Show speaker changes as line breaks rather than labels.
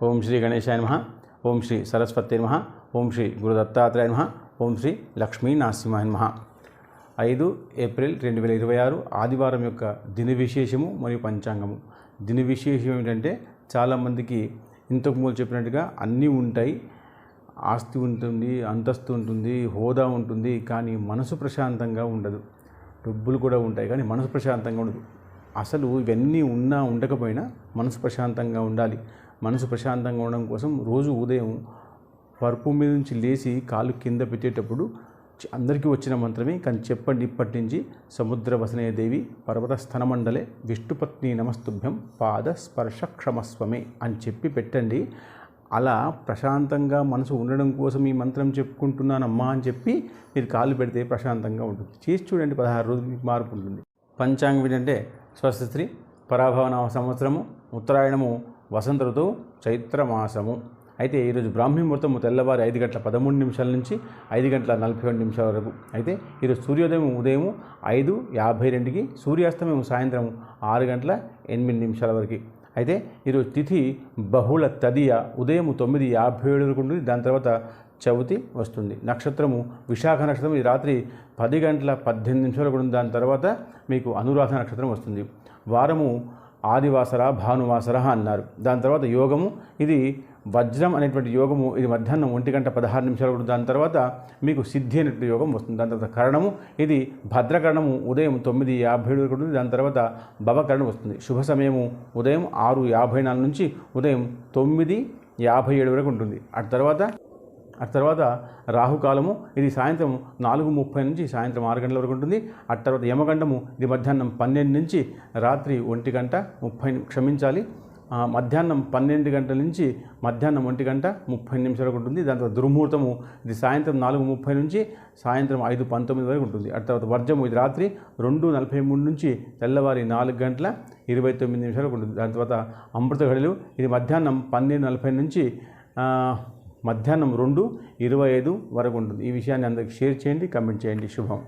ఓం శ్రీ గణేశాయ నమః. ఓం శ్రీ సరస్వతి నమః. ఓం శ్రీ గురు దత్తాత్రేయ నమః. ఓం శ్రీ లక్ష్మీ నరసింహాయ నమః. 5 ఏప్రిల్ 2026 ఆదివారం యొక్క దిన విశేషము మరియు పంచాంగము. దిన విశేషం ఏంటంటే చాలామందికి ఇంతకు ముందు చెప్పినట్టుగా అన్నీ ఉంటాయి. ఆస్తి ఉంటుంది, అంతస్తు ఉంటుంది, హోదా ఉంటుంది, కానీ మనసు ప్రశాంతంగా ఉండదు. డబ్బులు కూడా ఉంటాయి కానీ మనసు ప్రశాంతంగా ఉండదు. అసలు ఇవన్నీ ఉన్నా ఉండకపోయినా మనసు ప్రశాంతంగా ఉండాలి. మనసు ప్రశాంతంగా ఉండడం కోసం రోజు ఉదయం పరుపు మీద నుంచి లేచి కాలు కింద పెట్టేటప్పుడు అందరికీ వచ్చిన మంత్రమే కానీ చెప్పండి ఇప్పటి నుంచి. సముద్ర వసనే దేవి పర్వత స్థనమండలే విష్ణుపత్ని నమస్తుభ్యం పాద స్పర్శ క్షమస్వమే అని చెప్పి పెట్టండి. అలా ప్రశాంతంగా మనసు ఉండడం కోసం ఈ మంత్రం చెప్పుకుంటున్నానమ్మా అని చెప్పి మీరు కాళ్ళు పెడితే ప్రశాంతంగా ఉంటుంది. చేసి చూడండి, 16 రోజులు మీకు మార్పు ఉంటుంది. పంచాంగం ఏంటంటే స్వస్తి పరాభవనామ సంవత్సరము, ఉత్తరాయణము, వసంత ఋతువు, చైత్రమాసము. అయితే ఈరోజు బ్రాహ్మీ ముహూర్తము తెల్లవారి 5:13 నుంచి 5:41 వరకు. అయితే ఈరోజు సూర్యోదయం ఉదయం 5:52కి, సూర్యాస్తమయం సాయంత్రం 6:08 వరకు. అయితే ఈరోజు తిథి బహుళ తదియ ఉదయం 9:57 వరకు ఉంటుంది. దాని తర్వాత చవితి వస్తుంది. నక్షత్రము విశాఖ నక్షత్రం ఈ రాత్రి 10:18 వరకు ఉంటుంది. దాని తర్వాత మీకు అనురాధ నక్షత్రం వస్తుంది. వారము ఆదివాసర భానువాసర అన్నారు. దాని తర్వాత యోగము ఇది వజ్రం అనేటువంటి యోగము, ఇది మధ్యాహ్నం 1:16 వరకు. దాని తర్వాత మీకు సిద్ధి అనేటువంటి యోగం వస్తుంది. దాని తర్వాత కరణము ఇది భద్రకరణము ఉదయం 9:57 వరకు ఉంటుంది. దాని తర్వాత భవకరణం వస్తుంది. శుభ సమయము ఉదయం 6:54 నుంచి ఉదయం 9:57 వరకు ఉంటుంది. ఆ తర్వాత రాహుకాలము ఇది సాయంత్రం 4:30 నుంచి సాయంత్రం 6 గంటల వరకు ఉంటుంది. ఆ తర్వాత యమగండము ఇది మధ్యాహ్నం 12 నుంచి రాత్రి 1:30 మధ్యాహ్నం 12 గంటల నుంచి మధ్యాహ్నం 1:30 వరకు ఉంటుంది. దాని తర్వాత దుర్ముహూర్తము ఇది సాయంత్రం 4:30 నుంచి సాయంత్రం 5:19 వరకు ఉంటుంది. ఆ తర్వాత వర్జము ఇది రాత్రి 2:43 నుంచి తెల్లవారి 4:29 వరకు ఉంటుంది. దాని తర్వాత అమృత ఘడియలు ఇది మధ్యాహ్నం 12:40 నుంచి మధ్యాహ్నం 2:25 వరకు ఉంటుంది. ఈ విషయాన్ని అందరికీ షేర్ చేయండి, కమెంట్ చేయండి. శుభం.